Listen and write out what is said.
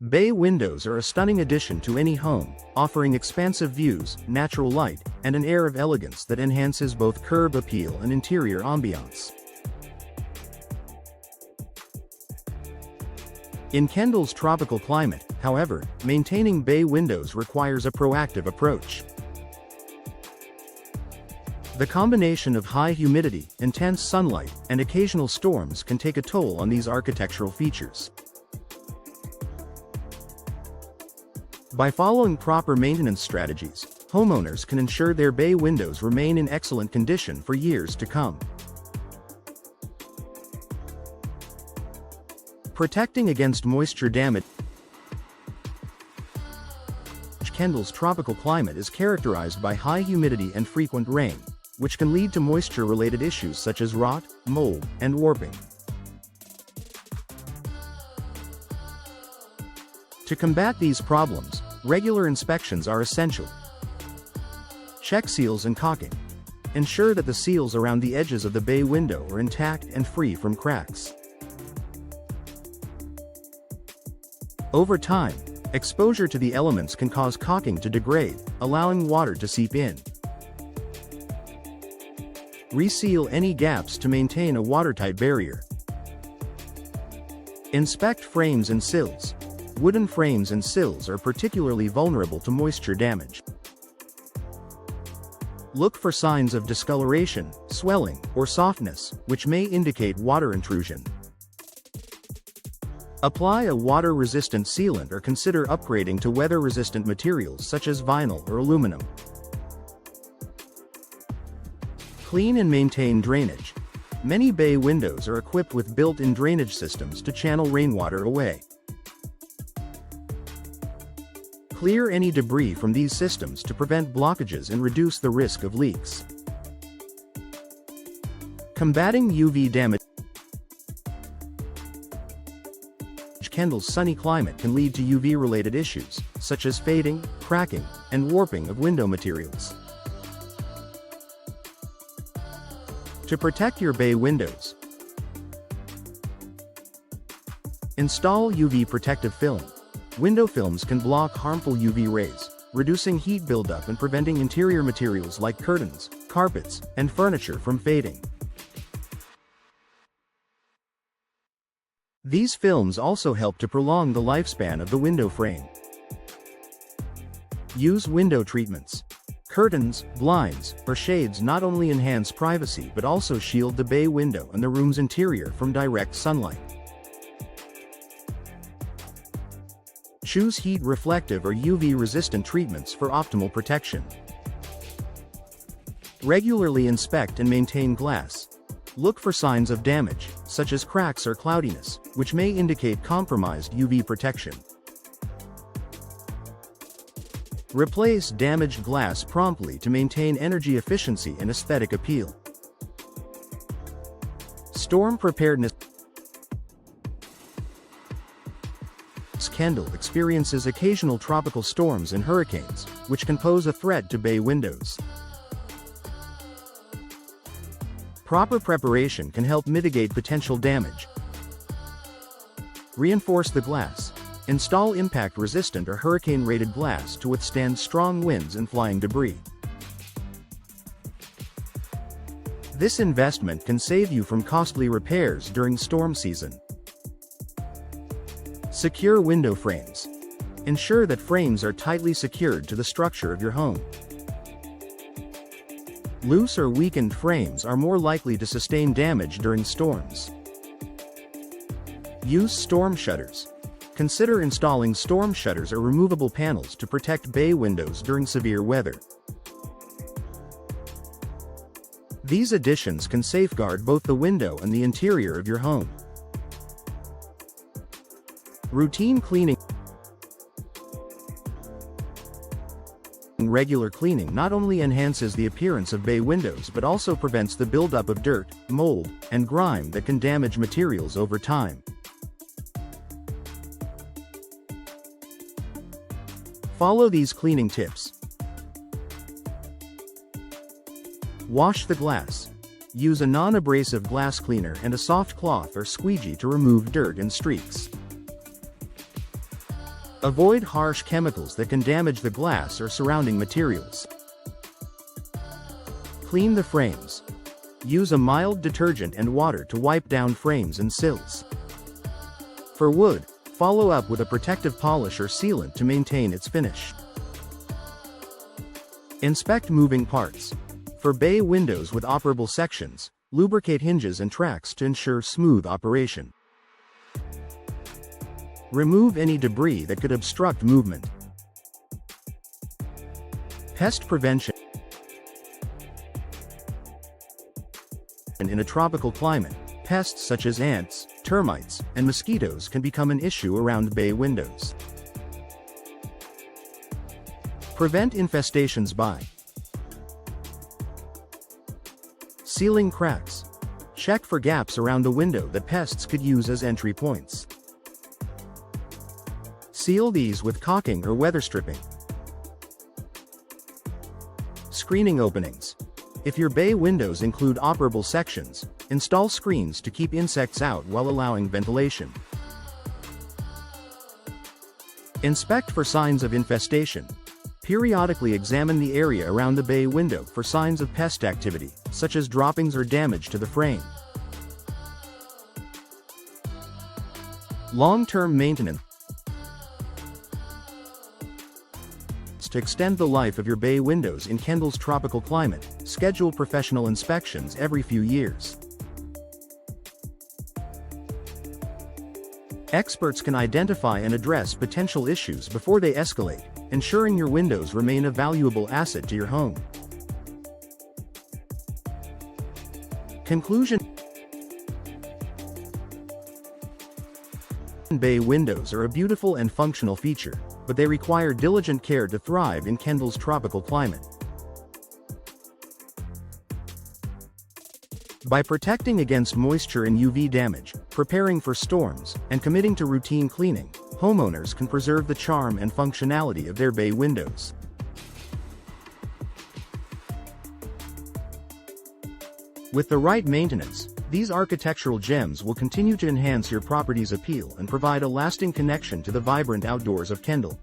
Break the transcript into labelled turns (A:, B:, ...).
A: Bay windows are a stunning addition to any home, offering expansive views, natural light, and an air of elegance that enhances both curb appeal and interior ambiance. In Kendall's tropical climate, however, maintaining bay windows requires a proactive approach. The combination of high humidity, intense sunlight, and occasional storms can take a toll on these architectural features. By following proper maintenance strategies, homeowners can ensure their bay windows remain in excellent condition for years to come. Protecting against moisture damage. Kendall's tropical climate is characterized by high humidity and frequent rain, which can lead to moisture-related issues such as rot, mold, and warping. To combat these problems, regular inspections are essential. Check seals and caulking. Ensure that the seals around the edges of the bay window are intact and free from cracks. Over time, exposure to the elements can cause caulking to degrade, allowing water to seep in. Reseal any gaps to maintain a watertight barrier. Inspect frames and sills. Wooden frames and sills are particularly vulnerable to moisture damage. Look for signs of discoloration, swelling, or softness, which may indicate water intrusion. Apply a water-resistant sealant or consider upgrading to weather-resistant materials such as vinyl or aluminum. Clean and maintain drainage. Many bay windows are equipped with built-in drainage systems to channel rainwater away. Clear any debris from these systems to prevent blockages and reduce the risk of leaks. Combating UV damage. Kendall's sunny climate can lead to UV-related issues, such as fading, cracking, and warping of window materials. To protect your bay windows, install UV protective film. Window films can block harmful UV rays, reducing heat buildup and preventing interior materials like curtains, carpets, and furniture from fading. These films also help to prolong the lifespan of the window frame. Use window treatments. Curtains, blinds, or shades not only enhance privacy but also shield the bay window and the room's interior from direct sunlight. Choose heat-reflective or UV-resistant treatments for optimal protection. Regularly inspect and maintain glass. Look for signs of damage, such as cracks or cloudiness, which may indicate compromised UV protection. Replace damaged glass promptly to maintain energy efficiency and aesthetic appeal. Storm preparedness. Kendall experiences occasional tropical storms and hurricanes, which can pose a threat to bay windows. Proper preparation can help mitigate potential damage. Reinforce the glass. Install impact-resistant or hurricane-rated glass to withstand strong winds and flying debris. This investment can save you from costly repairs during storm season. Secure window frames. Ensure that frames are tightly secured to the structure of your home. Loose or weakened frames are more likely to sustain damage during storms. Use storm shutters. Consider installing storm shutters or removable panels to protect bay windows during severe weather. These additions can safeguard both the window and the interior of your home. Routine cleaning. Regular cleaning not only enhances the appearance of bay windows but also prevents the buildup of dirt, mold, and grime that can damage materials over time. Follow these cleaning tips. Wash the glass. Use a non-abrasive glass cleaner and a soft cloth or squeegee to remove dirt and streaks. Avoid harsh chemicals that can damage the glass or surrounding materials. Clean the frames. Use a mild detergent and water to wipe down frames and sills. For wood, follow up with a protective polish or sealant to maintain its finish. Inspect moving parts. For bay windows with operable sections, lubricate hinges and tracks to ensure smooth operation. Remove any debris that could obstruct movement. Pest prevention. In a tropical climate, pests such as ants, termites, and mosquitoes can become an issue around bay windows. Prevent infestations by sealing cracks. Check for gaps around the window that pests could use as entry points. Seal these with caulking or weather stripping. Screening openings. If your bay windows include operable sections, install screens to keep insects out while allowing ventilation. Inspect for signs of infestation. Periodically examine the area around the bay window for signs of pest activity, such as droppings or damage to the frame. Long-term maintenance. To extend the life of your bay windows in Kendall's tropical climate, schedule professional inspections every few years. Experts can identify and address potential issues before they escalate, ensuring your windows remain a valuable asset to your home. Conclusion. Bay windows are a beautiful and functional feature, but they require diligent care to thrive in Kendall's tropical climate. By protecting against moisture and UV damage, preparing for storms, and committing to routine cleaning, homeowners can preserve the charm and functionality of their bay windows. With the right maintenance, these architectural gems will continue to enhance your property's appeal and provide a lasting connection to the vibrant outdoors of Kendall.